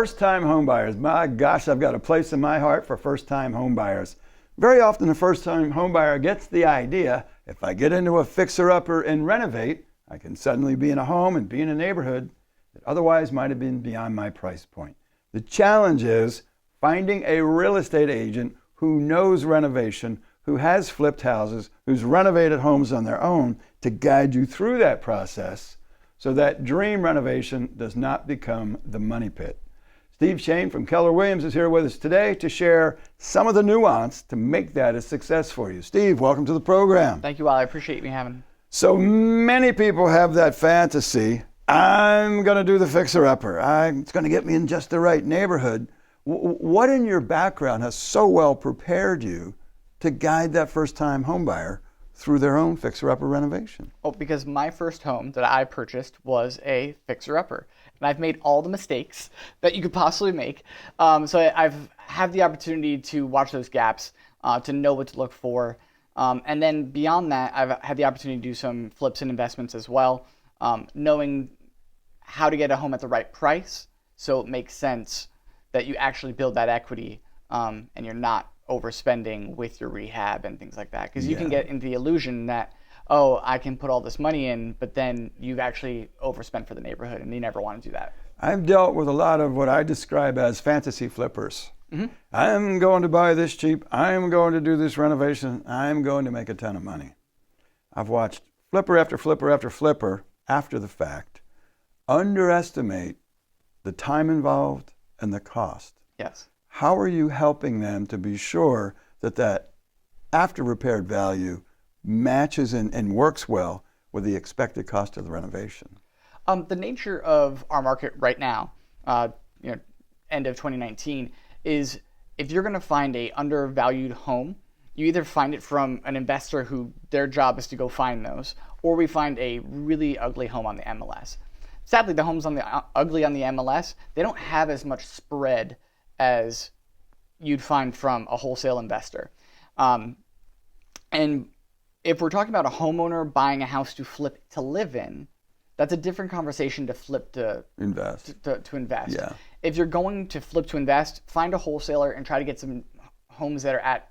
First-time homebuyers. My gosh, I've got a place in my heart for first-time homebuyers. Very often the first-time homebuyer gets the idea, if I get into a fixer-upper and renovate, I can suddenly be in a home and be in a neighborhood that otherwise might have been beyond my price point. The challenge is finding a real estate agent who knows renovation, who has flipped houses, who's renovated homes on their own to guide you through that process so that dream renovation does not become the money pit. Steve Shane from Keller Williams is here with us today to share some of the nuance to make that a success for you. Steve, welcome to the program. Thank you, Wally. I appreciate you having me. So many people have that fantasy, I'm going to do the fixer-upper. It's going to get me in just the right neighborhood. What in your background has so well prepared you to guide that first-time homebuyer through their own fixer-upper renovation? Well, because my first home that I purchased was a fixer-upper. And I've made all the mistakes that you could possibly make. So I've had the opportunity to watch those gaps, to know what to look for. And then beyond that, I've had the opportunity to do some flips and investments as well, knowing how to get a home at the right price so it makes sense that you actually build that equity and you're not overspending with your rehab and things like that. Because you can get into the illusion that, oh, I can put all this money in, but then you've actually overspent for the neighborhood, and you never want to do that. I've dealt with a lot of what I describe as fantasy flippers. Mm-hmm. I'm going to buy this cheap. I'm going to do this renovation. I'm going to make a ton of money. I've watched flipper after flipper after flipper after the fact underestimate the time involved and the cost. Yes. How are you helping them to be sure that that after repaired value matches and works well with the expected cost of the renovation? The nature of our market right now, end of 2019, is if you're going to find a undervalued home, you either find it from an investor who their job is to go find those, or we find a really ugly home on the MLS. Sadly, the homes on the ugly on the MLS, they don't have as much spread as you'd find from a wholesale investor. And if we're talking about a homeowner buying a house to flip to live in, that's a different conversation to flip to invest. To invest. Yeah. If you're going to flip to invest, find a wholesaler and try to get some homes that are at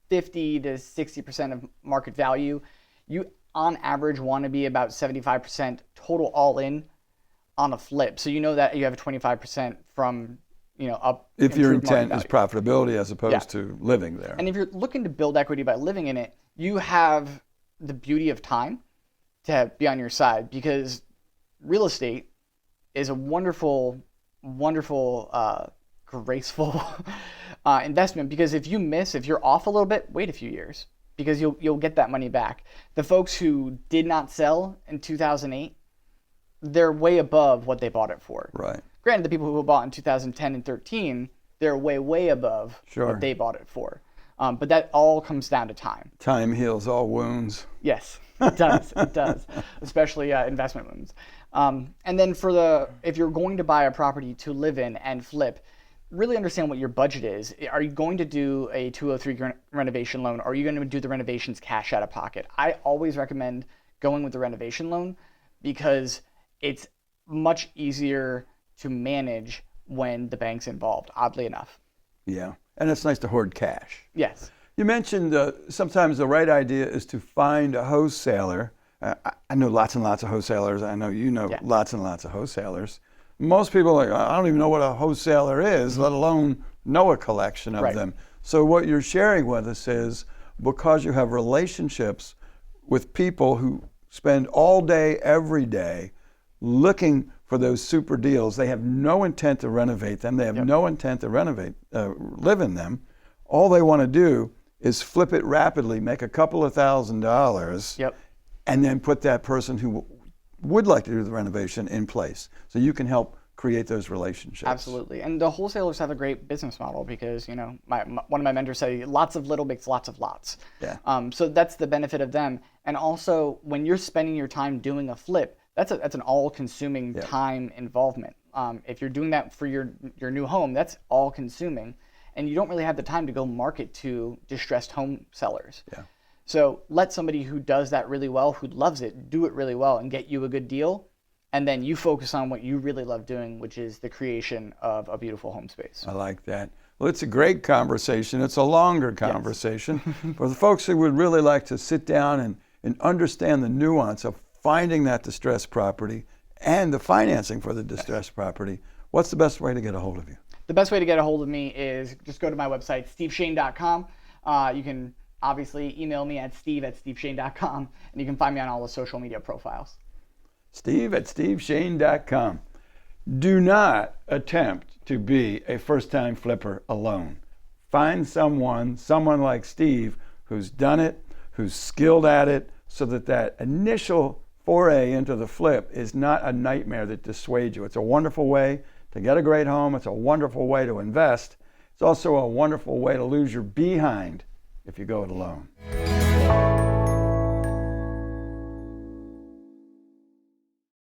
50 to 60% of market value. You, on average, want to be about 75% total all in on a flip. So you know that you have a 25% from up. If your intent is profitability as opposed to living there. And if you're looking to build equity by living in it, you have the beauty of time to be on your side, because real estate is a wonderful, graceful investment. Because if you're off a little bit, wait a few years, because you'll get that money back. The folks who did not sell in 2008, they're way above what they bought it for. Right. Granted, the people who bought in 2010 and 13, they're way above what they bought it for. But that all comes down to time. Time heals all wounds. Yes, it does. It does, especially investment wounds. And then if you're going to buy a property to live in and flip, really understand what your budget is. Are you going to do a 203 renovation loan, or are you going to do the renovations cash out of pocket? I always recommend going with the renovation loan because it's much easier to manage when the bank's involved, oddly enough. Yeah, and it's nice to hoard cash. Yes. You mentioned sometimes the right idea is to find a wholesaler. I know lots and lots of wholesalers. I know you know lots and lots of wholesalers. Most people are like, I don't even know what a wholesaler is, let alone know a collection of them. So what you're sharing with us is, because you have relationships with people who spend all day, every day, looking for those super deals. They have no intent to renovate them. They have no intent to live in them. All they want to do is flip it rapidly, make a couple of $1,000s, and then put that person who would like to do the renovation in place. So you can help create those relationships. Absolutely. And the wholesalers have a great business model because, one of my mentors said, lots of little makes lots of lots. Yeah. So that's the benefit of them. And also, when you're spending your time doing a flip, that's an all-consuming time involvement. If you're doing that for your new home, that's all-consuming, and you don't really have the time to go market to distressed home sellers. Yeah. So let somebody who does that really well, who loves it, do it really well and get you a good deal, and then you focus on what you really love doing, which is the creation of a beautiful home space. I like that. Well, it's a great conversation. It's a longer conversation. For the folks who would really like to sit down and understand the nuance of finding that distressed property and the financing for the distressed property, what's the best way to get a hold of you? The best way to get a hold of me is just go to my website, steveshane.com. You can obviously email me at steve@steveshane.com, and you can find me on all the social media profiles. Steve@steveshane.com. Do not attempt to be a first-time flipper alone. Find someone like Steve who's done it, who's skilled at it, so that initial foray into the flip is not a nightmare that dissuades you. It's a wonderful way to get a great home. It's a wonderful way to invest. It's also a wonderful way to lose your behind if you go it alone.